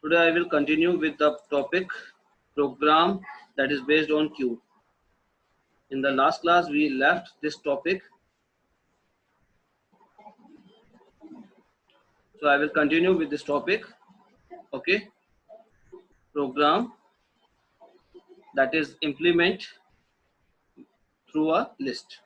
Today I will continue with the topic program that is based on queue. In the last class we left this topic, so I will continue with this topic. Okay, program that is implement through a list.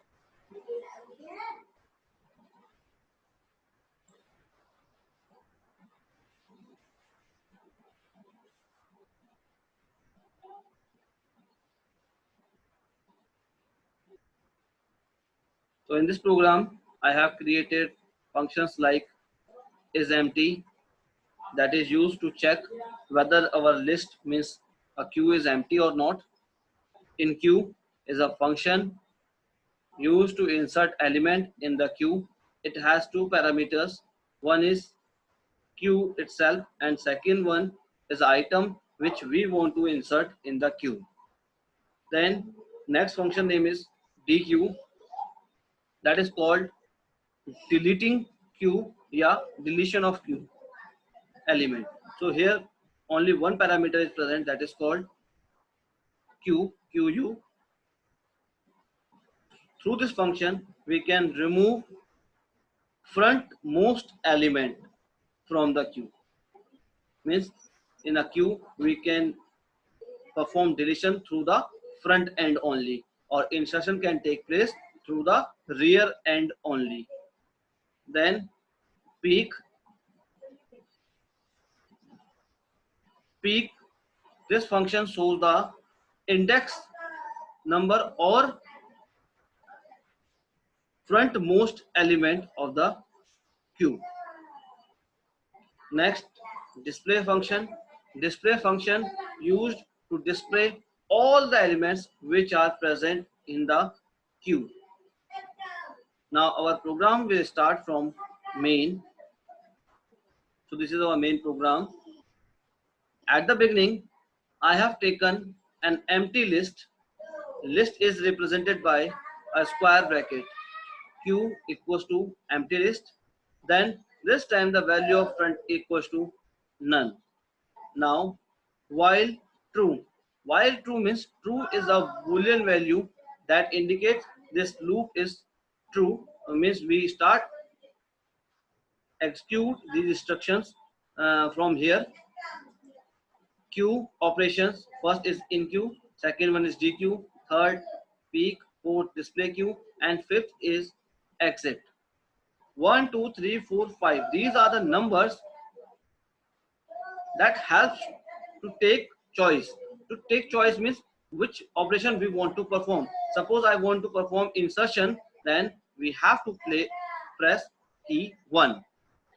So in this program I have created functions like isEmpty, that is used to check whether our list means a queue is empty or not. InQueue is a function used to insert element in the queue. It has two parameters. One is queue itself and second one is item which we want to insert in the queue. Then next function name is dequeue, that is called deleting queue, yeah, deletion of queue element. So here only one parameter is present, that is called QU. Through this function we can remove frontmost element from the queue. Means in a queue we can perform deletion through the front end only, or insertion can take place through the rear end only. Then peek, this function shows the index number or frontmost element of the queue. Next, display function. Display function used to display all the elements which are present in the queue. Now our program will start from main. So this is our main program. At the beginning, I have taken an empty list. List is represented by a square bracket. Q equals to empty list. Then this time the value of front equals to none. Now while true. While true means true is a boolean value that indicates this loop is true. Means we start execute these instructions from here. Queue operations, first is InQueue, second one is DQ, third peek, fourth display queue, and fifth is exit. 1, 2, 3, 4, 5. These are the numbers that helps to take choice. To take choice means which operation we want to perform. Suppose I want to perform insertion, then we have to press key 1.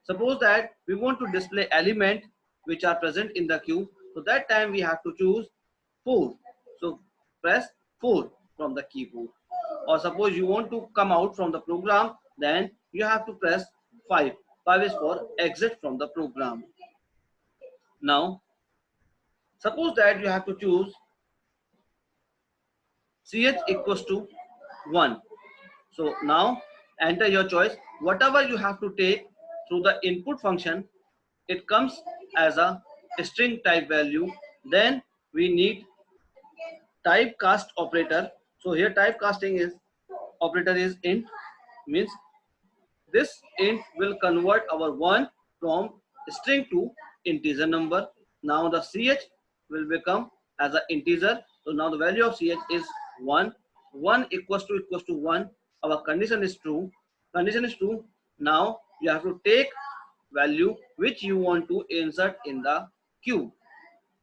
Suppose that we want to display element which are present in the queue, so that time we have to choose 4. So press 4 from the keyboard. Or suppose you want to come out from the program, then you have to press 5. 5 is for exit from the program. Now suppose that you have to choose ch equals to 1. So now enter your choice. Whatever you have to take through the input function, it comes as a string type value. Then we need typecast operator. So here typecasting is operator is int, means this int will convert our 1 from string to integer number. Now the ch will become as an integer. So now the value of ch is 1. 1 equals to 1. Our condition is true. Condition is true. Now you have to take value which you want to insert in the queue.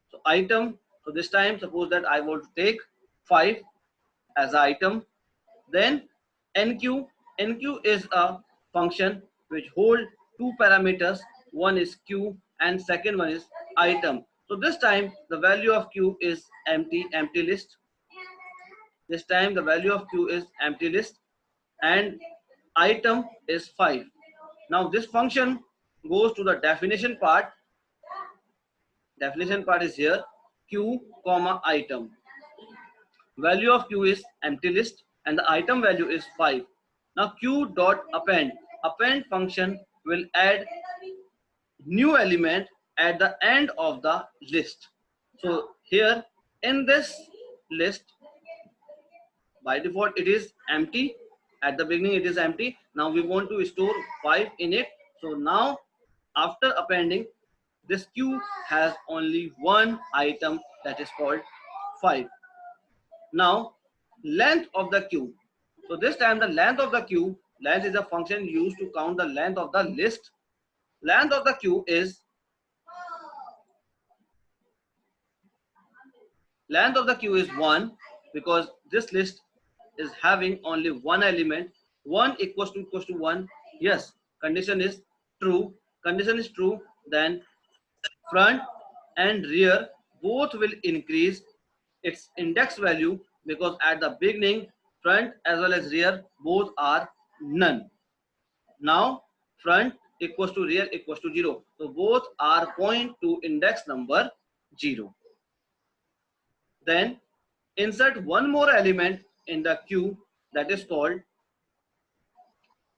So item. So this time suppose that I want to take 5 as an item. Then enqueue. Enqueue is a function which hold two parameters. One is queue and second one is item. So this time the value of queue is empty list. This time the value of queue is empty list and item is 5. Now this function goes to the definition part. Definition part is here, queue comma item. Value of queue is empty list and the item value is 5. Now queue dot append. Append function will add new element at the end of the list. So here in this list, by default it is empty. At the beginning it is empty. Now we want to store 5 in it. So now after appending, this queue has only one item, that is called 5. Now length of the queue. So this time the length of the queue, length is a function used to count the length of the list. Length of the queue is 1 because this list is having only one element. 1 equals to 1. Yes, condition is true. Condition is true. Then front and rear both will increase its index value because at the beginning front as well as rear both are none. Now front equals to rear equals to 0. So both are point to index number 0. Then insert one more element in the queue, that is called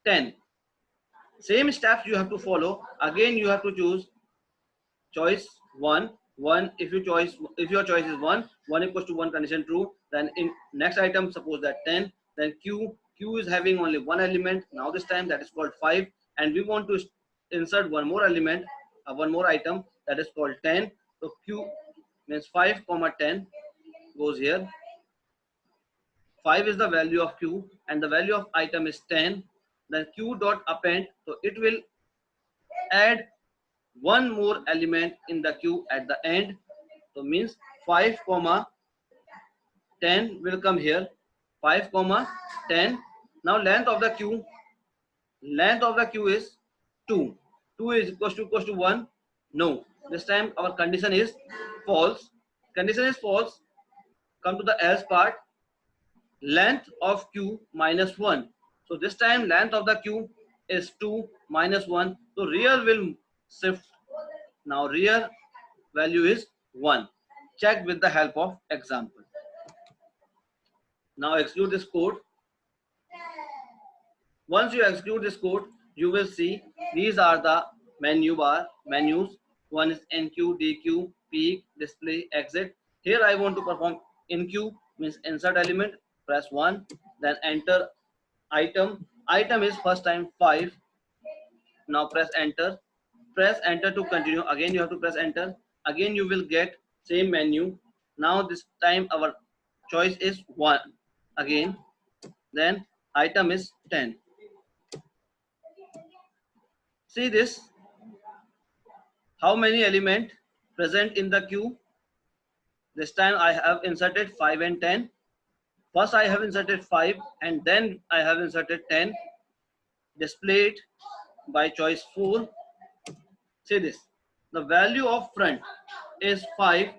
10. Same steps you have to follow. Again you have to choose choice 1. If your choice is 1 equals to 1, condition true. Then in next item, suppose that 10. Then q is having only one element. Now this time that is called 5, and we want to insert one more element, one more item, that is called 10. So q means 5 comma 10 goes here. 5 is the value of q and the value of item is 10. Then q dot append, so it will add one more element in the queue at the end. So means 5 comma 10 will come here. 5 comma 10. Now length of the queue is 2. 2 is equals to 1. No, this time our condition is false. Condition is false. Come to the else part. Length of queue minus 1. So this time length of the queue is 2 minus 1. So rear will shift. Now rear value is 1. Check with the help of example. Now execute this code. Once you execute this code, you will see these are the menus. One is NQ, DQ, peak, display, exit. Here I want to perform NQ, means insert element, press 1, then enter item. Item is first time 5. Now press enter. Press enter to continue. Again you have to press enter. Again you will get same menu. Now this time our choice is 1 again. Then item is 10. See this, how many element present in the queue. This time I have inserted 5 and 10. First I have inserted 5 and then I have inserted 10. Displayed by choice 4. See this, the value of front is 5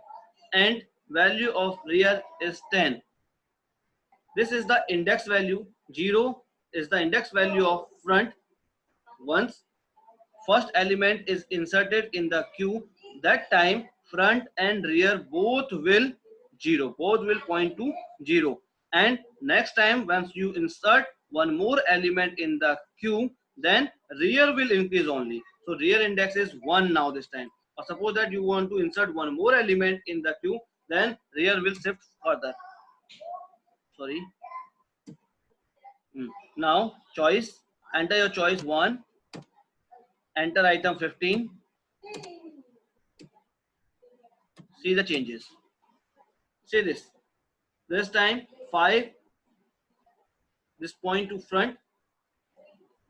and value of rear is 10. This is the index value. 0 is the index value of front. Once first element is inserted in the queue, that time front and rear both will 0, both will point to 0. And next time once you insert one more element in the queue, then rear will increase only. So rear index is 1 now this time. Or suppose that you want to insert one more element in the queue, then rear will shift further. Sorry. Now choice, enter your choice 1. Enter item 15. See the changes. See this. This time 5, this point to front.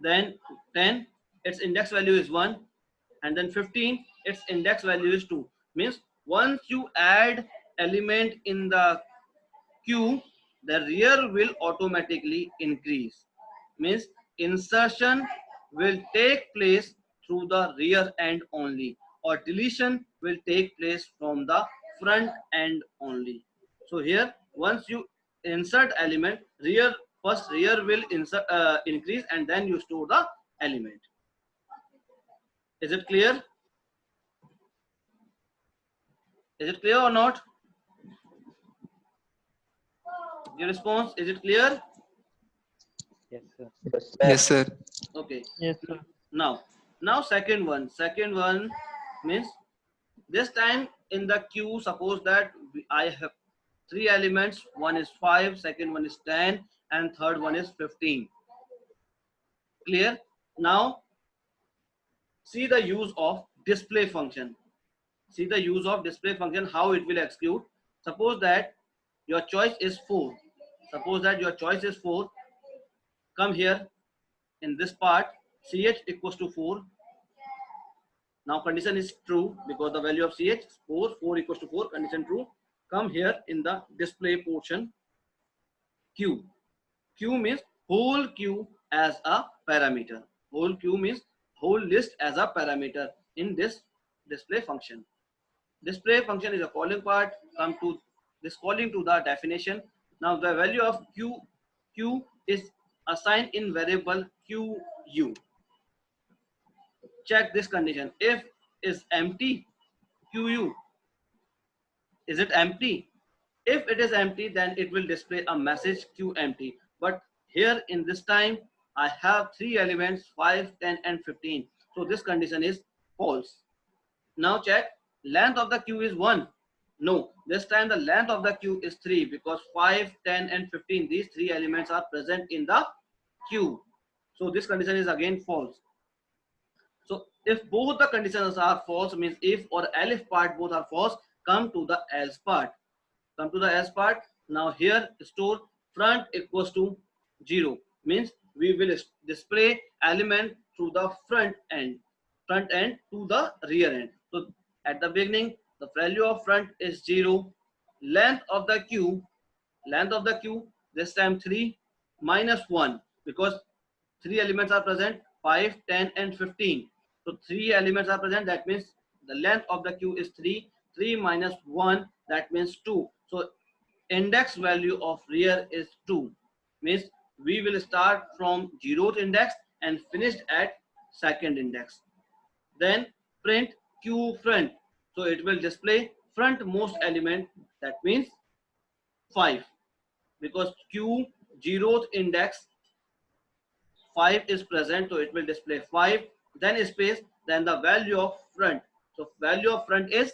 Then 10, its index value is 1. And then 15, its index value is 2. Means once you add element in the queue, the rear will automatically increase. Means insertion will take place through the rear end only, or deletion will take place from the front end only. So here once you insert element, first rear will increase and then you store the element. Is it clear? Is it clear or not? Your response, is it clear? Yes, sir. Yes, sir. Okay. Yes, sir. Now second one means This time in the queue, suppose that I have 3 elements. One is 5, second one is 10, and third one is 15. Clear? Now see the use of display function. See the use of display function, how it will execute. Suppose that your choice is 4. Suppose that your choice is 4. Come here in this part, ch equals to 4. Now condition is true because the value of ch is 4. 4 equals to 4. Condition true. Come here in the display portion, q. Q means whole queue as a parameter. Whole queue means whole list as a parameter in this display function. Display function is a calling part. Come to this calling to the definition. Now the value of q is assigned in variable qu. Check this condition. If is empty, qu, is it empty? If it is empty, then it will display a message q empty. But here in this time, I have 3 elements, 5, 10, and 15. So this condition is false. Now check, length of the queue is 1. No, this time the length of the queue is 3 because 5, 10, and 15, these 3 elements are present in the queue. So this condition is again false. So if both the conditions are false, means if or else part both are false, come to the else part. Come to the else part. Now here store front equals to 0, means we will display element through the front end to the rear end. So at the beginning the value of front is 0. Length of the queue this time 3 minus 1 because 3 elements are present, 5, 10, and 15. So 3 elements are present, that means the length of the queue is 3. 3 minus 1, that means 2. So index value of rear is 2, means we will start from 0th index and finished at 2nd index. Then print q front, so it will display frontmost element, that means 5 because q 0th index 5 is present, so it will display 5, then space, then the value of front. So value of front is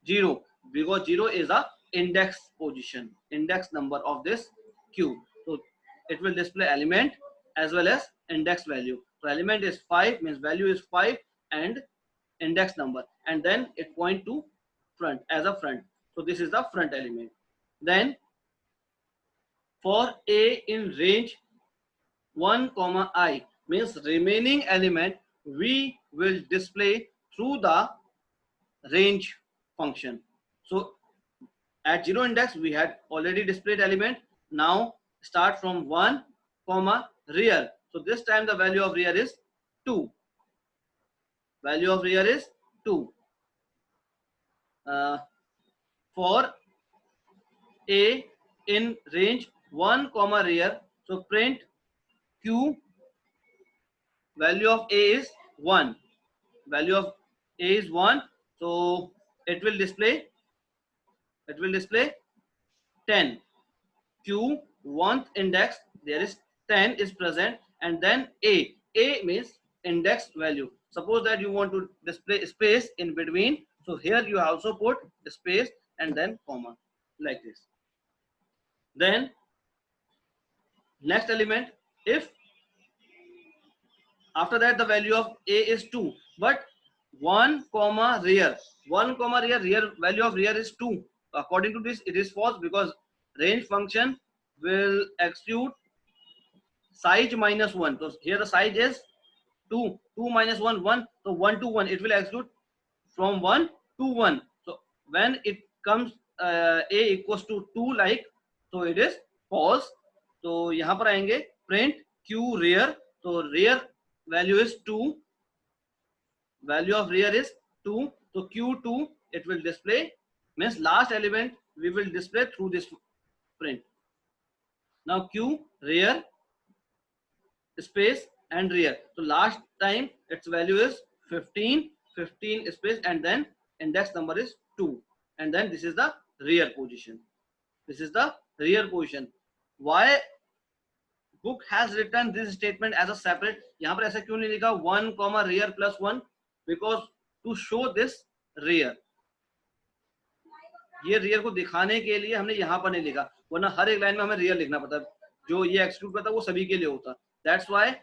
0 because 0 is a index position, index number of this queue. So it will display element as well as index value. So element is 5, means value is 5 and index number, and then it point to front as a front. So this is the front element. Then for a in range 1 comma I, means remaining element we will display through the range function. So at 0 index we had already displayed element. Now start from 1 comma rear. So this time the value of rear is 2. Value of rear is 2. For a in range 1 comma rear, so print q, value of a is 1. Value of a is 1, so it will display 10. Q 1th index, there is 10 is present, and then a means index value. Suppose that you want to display space in between, so here you also put space and then comma, like this. Then next element, if after that the value of a is 2, but 1 comma rear value of rear is 2. According to this it is false because range function will execute size minus 1. So here the size is 2. 2 minus 1, 1. So 1 to 1 it will execute from 1 to 1. So when it comes a equals to 2 like, so it is false. तो यहाँ पर आएंगे print q rear, तो rear value is 2, value of rear is 2, so q2 it will display, means last element we will display through this print. Now q rear space and rear, so last time its value is 15 space and then index number is 2, and then this is the rear position. Why book has written this statement as a separate? यहाँ पर ऐसा क्यों नहीं लिखा 1 comma rear plus 1? Because to show this rear. ये rear को दिखाने के लिए हमने यहाँ पर नहीं लिखा, वरना हर एक लाइन में हमें rear लिखना पड़ता है. जो ये एक्सक्लूड करता है वो सभी के लिए होता. That's why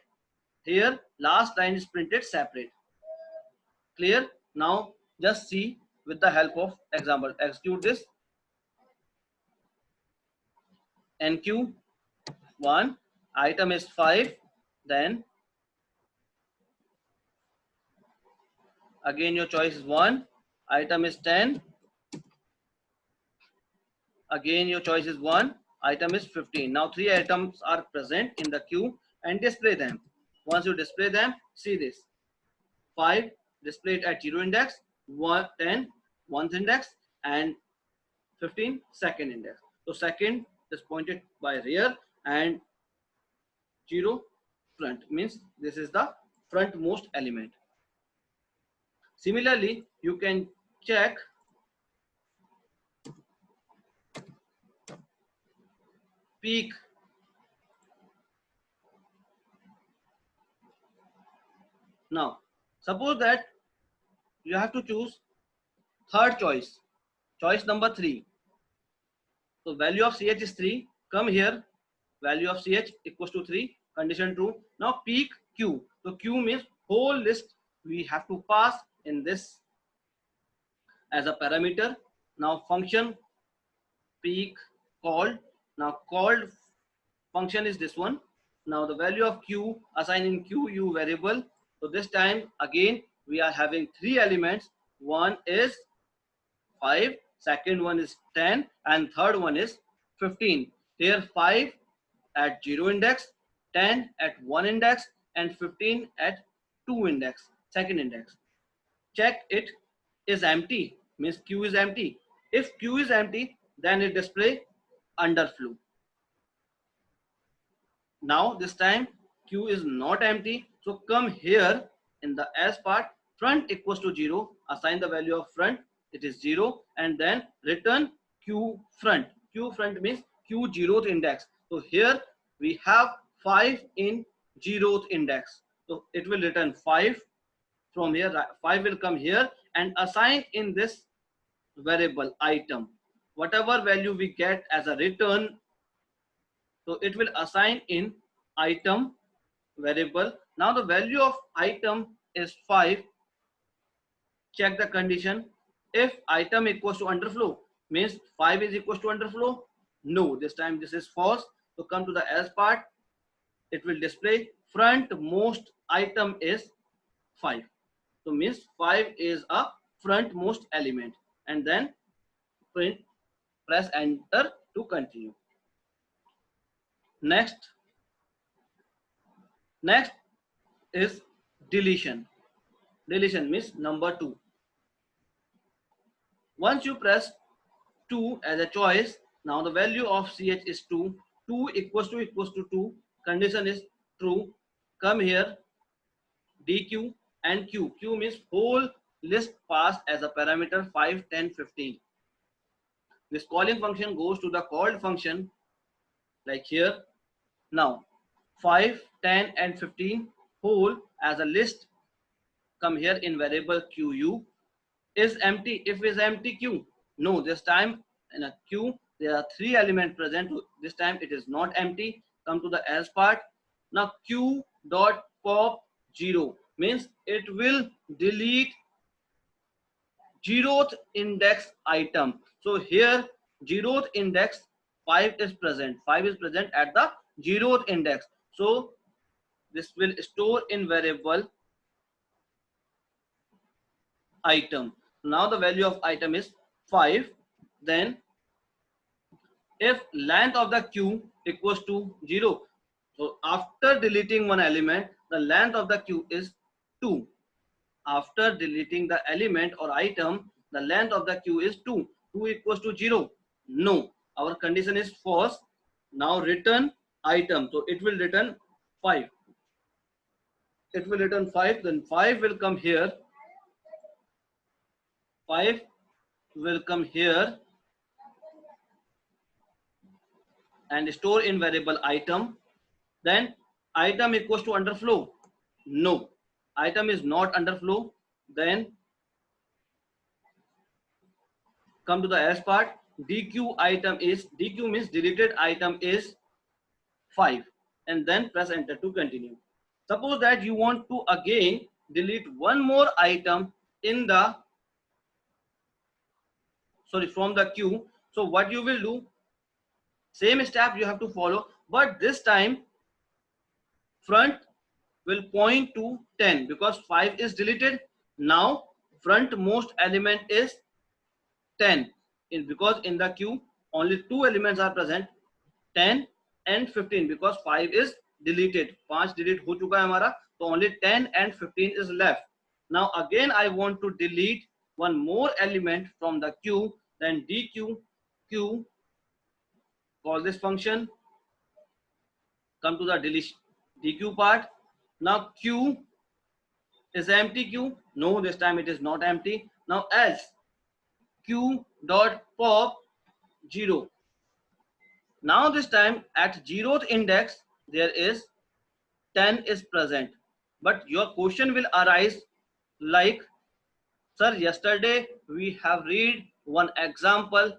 here last line is printed separate. Clear? Now just see with the help of example. Execute this. NQ1 item is 5, then again your choice is 1, item is 10, again your choice is 1, item is 15. Now 3 items are present in the queue and display them. Once you display them, see this: 5 displayed at 0 index, 10 1th index, and 15 second index. So second is pointed by rear and 0 front, means this is the frontmost element. Similarly, you can check peak. Now suppose that you have to choose third choice, choice number 3. So value of ch is 3, come here, value of ch equals to 3, condition true. Now peak q, so q means whole list we have to pass in this as a parameter. Now function peak called, now called function is this one. Now the value of q assigned in q variable. So this time again we are having 3 elements. One is 5, second one is 10, and third one is 15. Here 5 at 0 index, 10 at 1 index, and 15 at 2 index, second index. Check it is empty, means q is empty. If q is empty, then it display underflow. Now this time q is not empty, so come here in the else part, front equals to 0, assign the value of front, it is 0, and then return q front. Q front means q 0th index. So here we have 5 in 0th index, so it will return 5 from here. 5 will come here and assign in this variable item whatever value we get as a return. So it will assign in item variable. Now the value of item is 5. Check the condition. If item equals to underflow, means 5 is equals to underflow. No, this time this is false. So come to the else part. It will display front most item is 5. So means 5 is a front most element, and then print, press enter to continue. Next is deletion. Deletion means number 2. Once you press 2 as a choice, now the value of ch is 2. 2 equals to 2. Condition is true. Come here, dq and q. Q means whole list passed as a parameter 5, 10, 15. This calling function goes to the called function like here. Now 5, 10 and 15 whole as a list come here in variable qu is empty. If is empty q, no, this time in a q there are 3 elements present. This time it is not empty. Come to the else part. Now q dot pop 0 means it will delete 0th index item. So here 0th index 5 is present. 5 is present at the 0th index. So this will store in variable item. Now the value of item is 5. Then if length of the queue equals to 0, so after deleting one element, the length of the queue is 2. After deleting the element or item, the length of the queue is 2. 2 equals to 0. No, our condition is false. Now return item. So it will return 5. It will return 5. Then 5 will come here. 5 will come here and store in variable item. Then item equals to underflow. No, item is not underflow. Then come to the else part. DQ item is, DQ means deleted item is 5, and then press enter to continue. Suppose that you want to again delete one more item in the, sorry, from the queue. So what you will do, same step you have to follow, but this time front will point to 10 because 5 is deleted. Now front most element is 10 because in the queue only two elements are present, 10 and 15, because 5 is deleted, 5 delete हो चुका है हमारा, तो only 10 and 15 is left. Now again I want to delete one more element from the queue, then DQ Q, call this function, come to the deletion DQ part. Now Q is empty queue, no, this time it is not empty. Now else Q dot pop 0. Now this time at 0th index there is 10 is present, but your question will arise like, sir, yesterday we have read one example,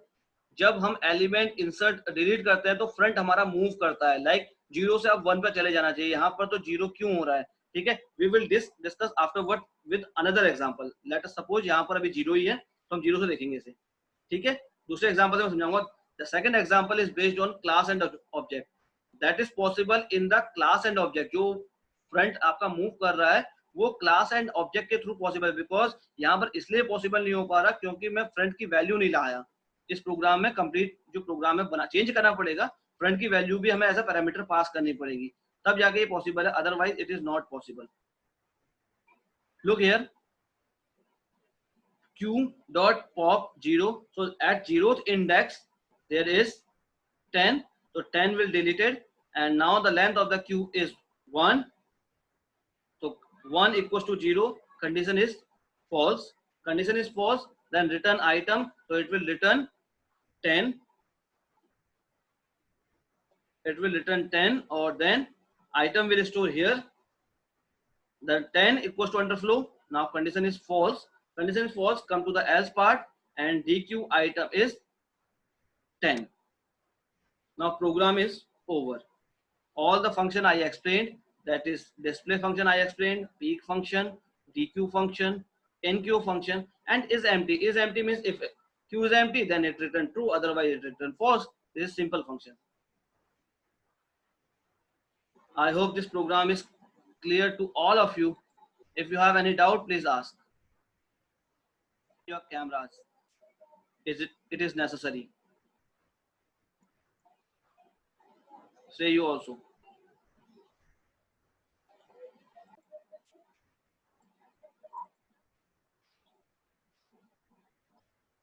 जब हम element insert delete करते हैं तो front हमारा move करता है, like 0 से अब 1 पे चले जाना चाहिए, यहाँ पर तो 0 क्यों हो रहा है? ठीक है, we will discuss afterward with another example. Let us suppose यहाँ पर अभी 0 ही है तो हम 0 से देखेंगे इसे. ठीक है, दूसरे एग्जांपल से मैं समझाऊंगा. The second example is based on class and object. That is possible in the class and object. जो फ्रंट आपका मूव कर रहा है वो क्लास एंड ऑब्जेक्ट के थ्रू पॉसिबल, बिकॉज यहाँ पर इसलिए पॉसिबल नहीं हो पा रहा क्योंकि मैं फ्रंट की वैल्यू नहीं लाया. इस प्रोग्राम में कंप्लीट जो प्रोग्राम है बना चेंज करना पड़ेगा, फ्रंट की वैल्यू भी हमें एज अ पैरामीटर पास करनी पड़ेगी, तब जाके ये पॉसिबल है, otherwise it is not possible. Look here, q dot pop 0, so at 0th index there is 10, so 10 will deleted, and now the length of the queue is 1, so 1 equals to 0, condition is false, condition is false, then return item, so it will return 10, it will return 10, or then item will store here, the 10 equals to underflow. Now condition is false, condition is false, come to the else part, and DQ item is 10. Now program is over. All the function I explained, that is display function I explained, peek function, DQ function, NQ function, and is empty. Is empty means if Q is empty then it return true, otherwise it return false. This is simple function. I hope this program is clear to all of you. If you have any doubt, please ask. Your cameras, it is necessary. Say you also.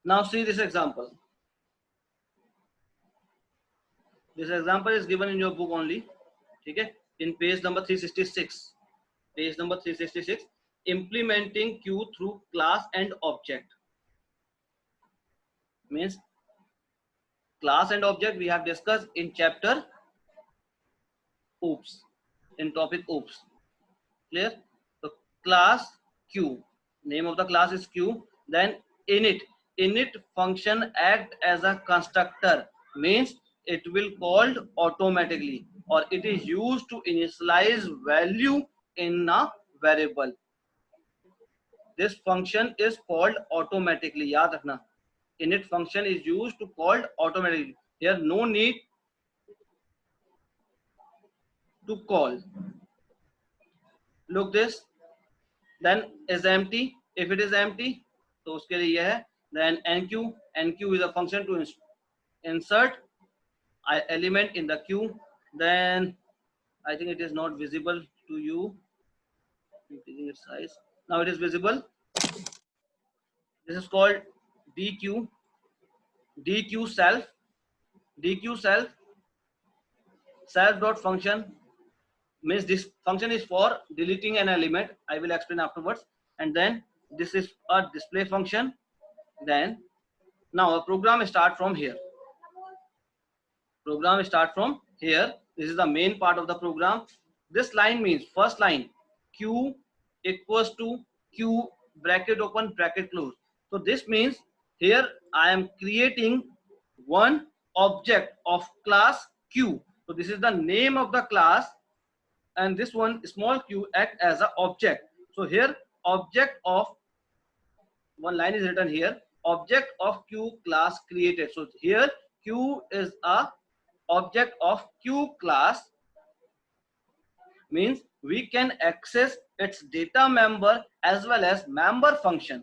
Now see this example. This example is given in your book only. Okay, in page number 366. Page number 366. Implementing queue through class and object. Means class and object we have discussed in chapter oops, in topic oops. Clear? So class Q, name of the class is Q, then init function act as a constructor, means it will called automatically, or it is used to initialize value in a variable. This function is called automatically. याद रखना, init function is used to called automatically. Here no need to call. Look this, then is empty. If it is empty, तो उसके लिए यह है. Then NQ is a function to insert element in the queue. Then I think it is not visible to you. Increasing its size. Now it is visible. This is called DQ. DQ self. DQ self. Self dot function means this function is for deleting an element. I will explain afterwards. And then this is a display function. Then now a program start from here. Program start from here. This is the main part of the program. This line means first line Q equals to Q bracket open bracket close. So this means here I am creating one object of class Q. So this is the name of the class, and this one small q act as an object. So here object of, one line is written here, object of Q class created. So here Q is a object of Q class, means we can access its data member as well as member function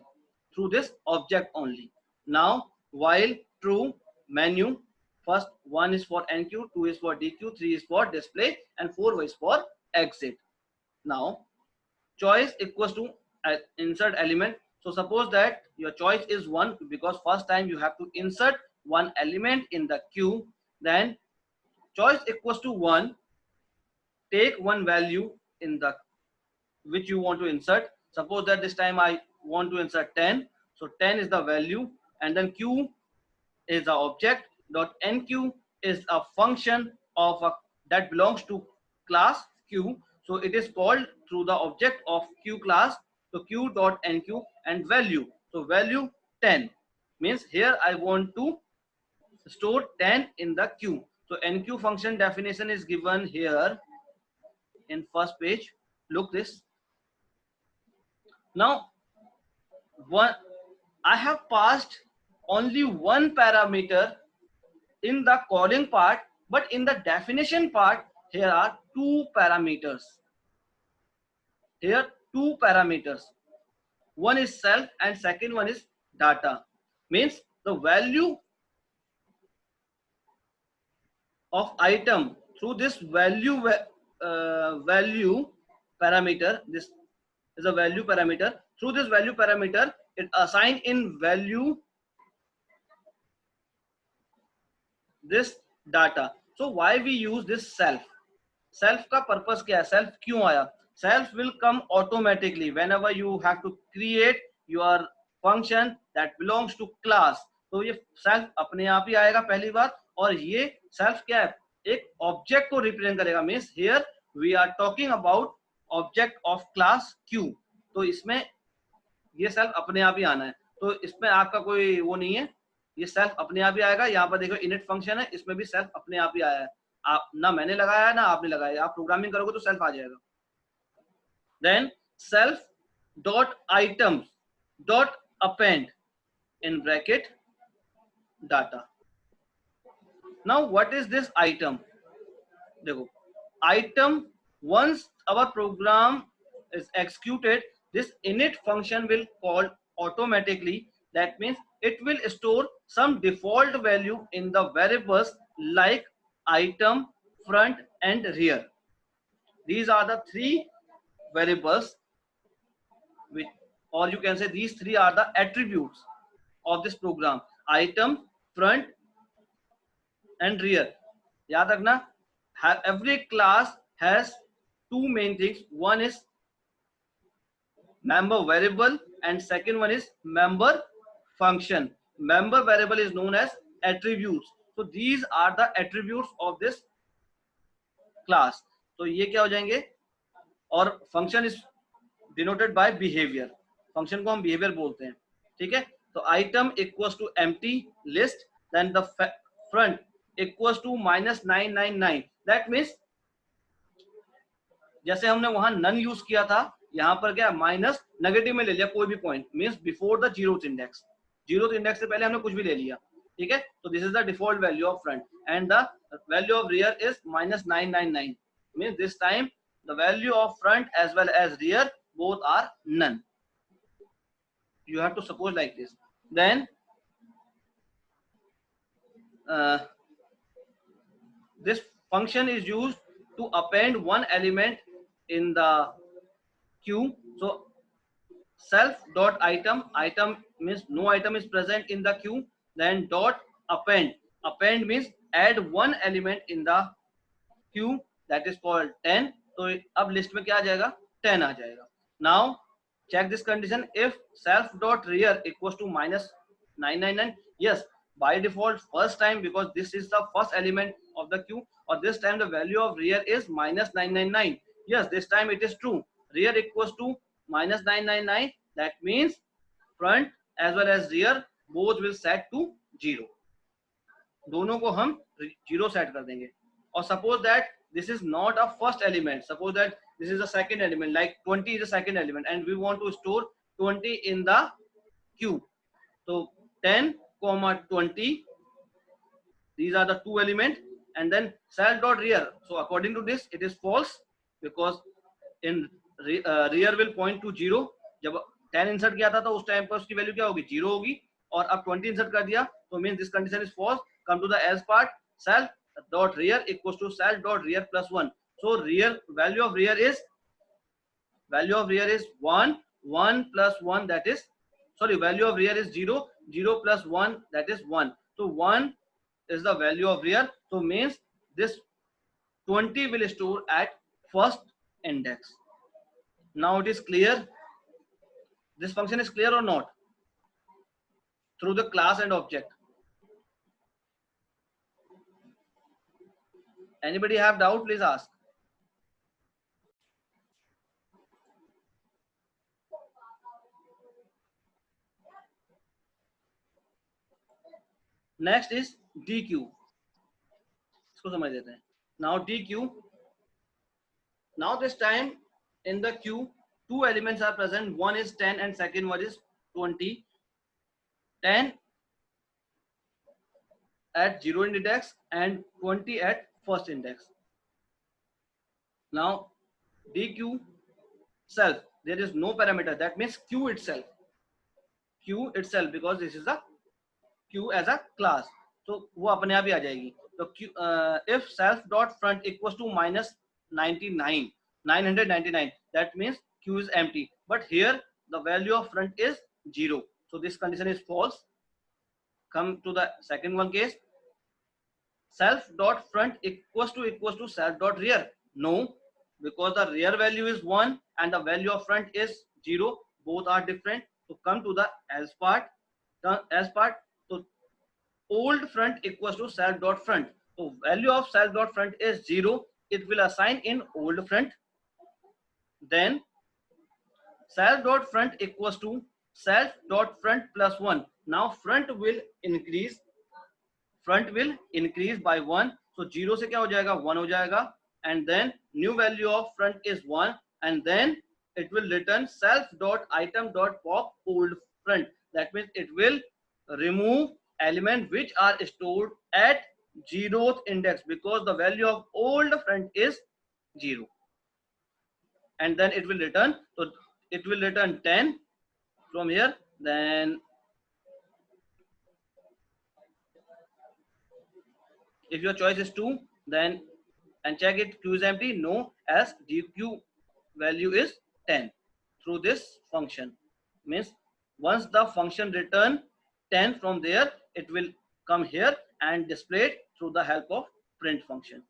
through this object only. Now while true menu, first one is for NQ, two is for DQ, three is for display, and four is for exit. Now choice equals to insert element. So suppose that your choice is 1, because first time you have to insert one element in the queue. Then choice equals to 1, take one value in the which you want to insert. Suppose that this time I want to insert 10, so 10 is the value, and then q is the object, dot nq is a function of a that belongs to class q. So it is called through the object of q class. So q dot nq and value. So value 10 means here I want to store 10 in the queue. So nq function definition is given here in first page. Look this. Now one, I have passed only one parameter in the calling part, but in the definition part here are two parameters. Here two parameters, one is self and second one is data. Means the value of item through this value value parameter, this is a value parameter. Through this value parameter it assign in value this data. So why we use this self? Self का purpose क्या है? Self क्यों आया? Self will come automatically whenever you have to create your function that belongs to class. तो ये self अपने आप ही आएगा पहली बात, और ये self क्या है? एक object को represent करेगा. Means here we are talking about object of class Q. तो इसमें ये self अपने आप ही आना है. तो इसमें आपका कोई वो नहीं है, ये सेल्फ अपने आप ही आएगा. यहाँ पर देखो इनिट फंक्शन है, इसमें भी सेल्फ अपने आप ही आया है. आप ना मैंने लगाया है ना आपने लगाया. आप प्रोग्रामिंग करोगे तो सेल्फ आ जाएगा. Then self dot items dot append in bracket data. Now what is this item? देखो item, once our program is executed, this init function will call automatically. That means it will store some default value in the variables like item, front and rear. These are the three variables which, or you can say these three are the attributes of this program: item, front and rear. याद रखना, every class has two main things. One is member variable and second one is member function. Member variable is known as attributes. So these are the attributes of this class. तो ये क्या हो जाएंगे? और function is denoted by behavior. function को हम behavior बोलते हैं. ठीक है. तो item equals to empty list, then the front equals to -999. that means जैसे हमने वहां नन यूज किया था, यहाँ पर क्या माइनस नेगेटिव में ले लिया कोई भी point. Means before the zeroth index. Zeroth index से पहले हमने कुछ भी ले लिया. ठीक है. तो this is the default value of front and the value of rear is -999. Means this time the value of front as well as rear both are none. you have to suppose like this. Then this function is used to append one element in the queue. So self dot item, item means no item is present in the queue. Then dot append, append means add one element in the queue, that is called 10. तो अब list में क्या आ जाएगा? 10 आ जाएगा. Now check this condition. If self dot rear equals to -999, yes, by default first time, because this is the first element of the queue, or this time the value of rear is -999. Yes, this time it is true. Rear equals to -999. That means front as well as rear both will set to 0. दोनों को हम 0 set कर देंगे. और suppose that this is not a first element, suppose that this is a second element, like 20 is a second element and we want to store 20 in the queue. So 10, 20, these are the two elements, and then self dot rear. So according to this it is false, because in rear will point to 0. जब 10 insert किया था तो उस time पर उसकी value क्या होगी, 0 होगी, और अब 20 इंसर्ट कर दिया तो means this condition is false. Come to the else part, self dot rear equals to self dot rear plus 1. So rear value of rear is 1, 1 plus 1, that is, sorry, value of rear is 0, 0 plus 1, that is 1. So 1 is the value of rear, so means this 20 will store at first index. Now it is clear, this function is clear or not, through the class and object. Anybody have doubt, please ask. Next is dq. इसको समझ लेते हैं. Now dq, now this time in the queue two elements are present, one is 10 and second one is 20. 10 at 0 index and 20 at first index. Now dq self, there is no parameter, that means q itself, because this is a q as a class, तो वो अपने आप ही आ जाएगी. तो q, if self dot front equals to minus 999, that means q is empty, but here the value of front is 0, so this condition is false. Come to the second one case, self dot front equals to self dot rear. No, because the rear value is 1 and the value of front is 0, both are different. So come to the else part. So old front equals to self dot front. So value of self dot front is 0, it will assign in old front. Then self dot front equals to self dot front plus 1. Now front will increase by 1, so 0 से क्या हो जाएगा, 1 हो जाएगा, and then new value of front is 1, and then it will return self dot item dot pop old front. That means it will remove element which are stored at 0th index, because the value of old front is 0, and then it will return, so it will return 10 from here. Then if your choice is 2, then and check it, q is empty, no, as dq value is 10 through this function. Means once the function return 10 from there, it will come here and display it through the help of print function.